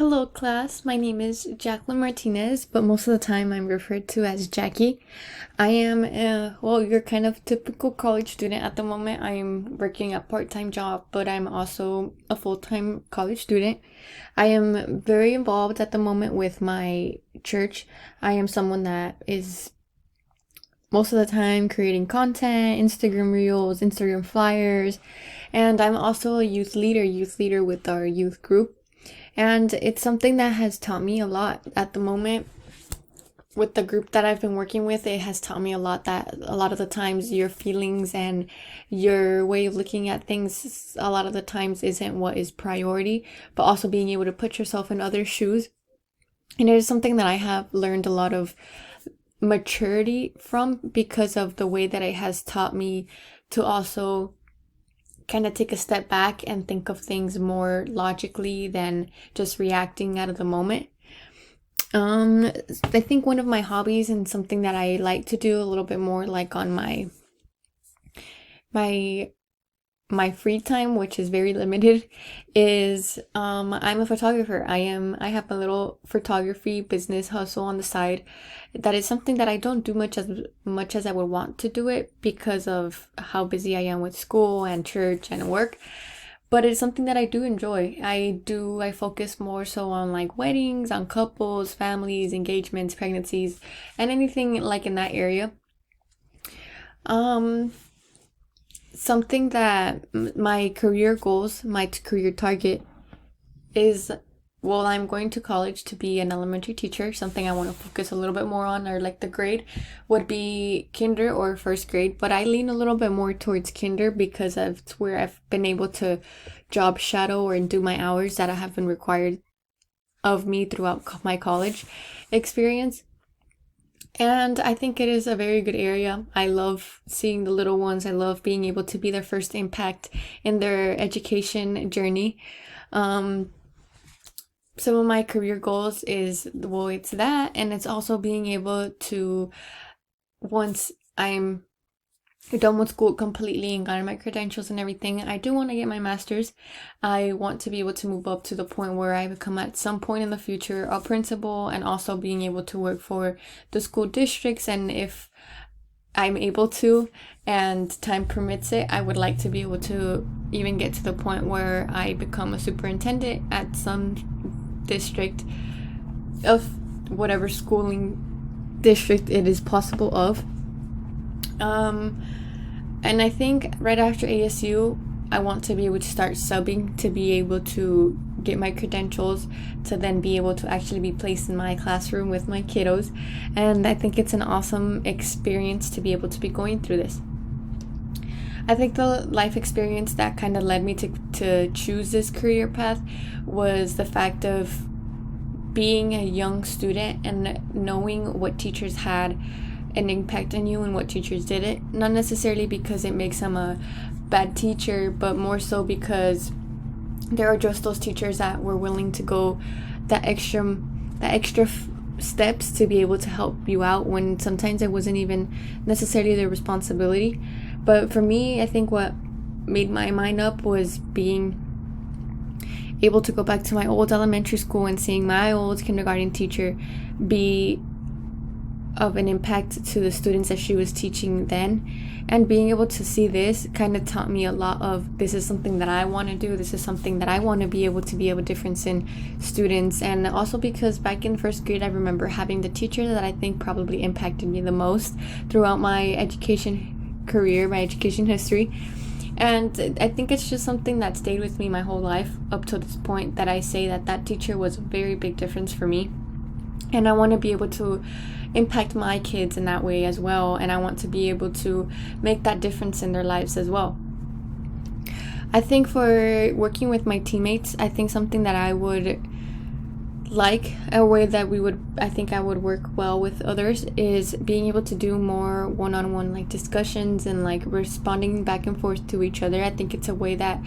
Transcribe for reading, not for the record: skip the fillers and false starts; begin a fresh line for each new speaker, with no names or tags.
Hello, class. My name is Jacqueline Martinez, but most of the time I'm referred to as Jackie. I am, you're kind of typical college student at the moment. I'm working a part-time job, but I'm also a full-time college student. I am very involved at the moment with my church. I am someone that is most of the time creating content, Instagram reels, Instagram flyers, and I'm also a youth leader with our youth group. And it's something that has taught me a lot at the moment. With the group that I've been working with, it has taught me a lot that a lot of the times your feelings and your way of looking at things, a lot of the times, isn't what is priority, but also being able to put yourself in other shoes. And it is something that I have learned a lot of maturity from because of the way that it has taught me to also kind of take a step back and think of things more logically than just reacting out of the moment. I think one of my hobbies and something that I like to do a little bit more like on my my free time, which is very limited, is I'm a photographer. I have a little photography business hustle on the side. That is something that I don't do much as I would want to do it because of how busy I am with school and church and work. But it's something that I do enjoy. I focus more so on like weddings, on couples, families, engagements, pregnancies, and anything like in that area. Um Something that my career goals, my career target is, well, I'm going to college to be an elementary teacher. Something I want to focus a little bit more on, or like the grade would be kinder or first grade, but I lean a little bit more towards kinder because it's where I've been able to job shadow or do my hours that have been required of me throughout my college experience. And I think it is a very good area. I love seeing the little ones. I love being able to be their first impact in their education journey. Um, some of my career goals is, well, it's that, and it's also being able to, once I'm done with school completely and gotten my credentials and everything, I do want to get my master's. I want to be able to move up to the point where I become at some point in the future a principal, and also being able to work for the school districts. And if I'm able to and time permits it, I would like to be able to even get to the point where I become a superintendent at some district of whatever schooling district it is possible of. And I think right after ASU, I want to be able to start subbing to be able to get my credentials to then be able to actually be placed in my classroom with my kiddos. And I think it's an awesome experience to be able to be going through this. I think the life experience that kind of led me to choose this career path was the fact of being a young student and knowing what teachers had an impact on you and what teachers didn't. Not necessarily because it makes them a bad teacher, but more so because there are just those teachers that were willing to go that extra steps to be able to help you out when sometimes it wasn't even necessarily their responsibility. But for me, I think what made my mind up was being able to go back to my old elementary school and seeing my old kindergarten teacher be of an impact to the students that she was teaching then. And being able to see this kind of taught me a lot of, this is something that I want to do, this is something that I want to be able a difference in students. And also because back in first grade, I remember having the teacher that I think probably impacted me the most throughout my education career, my education history. And I think it's just something that stayed with me my whole life up to this point, that I say that teacher was a very big difference for me. And I want to be able to impact my kids in that way as well. And I want to be able to make that difference in their lives as well. I think for working with my teammates, I think something that I would like, a way that I think I would work well with others, is being able to do more one-on-one like discussions and like responding back and forth to each other. I think it's a way that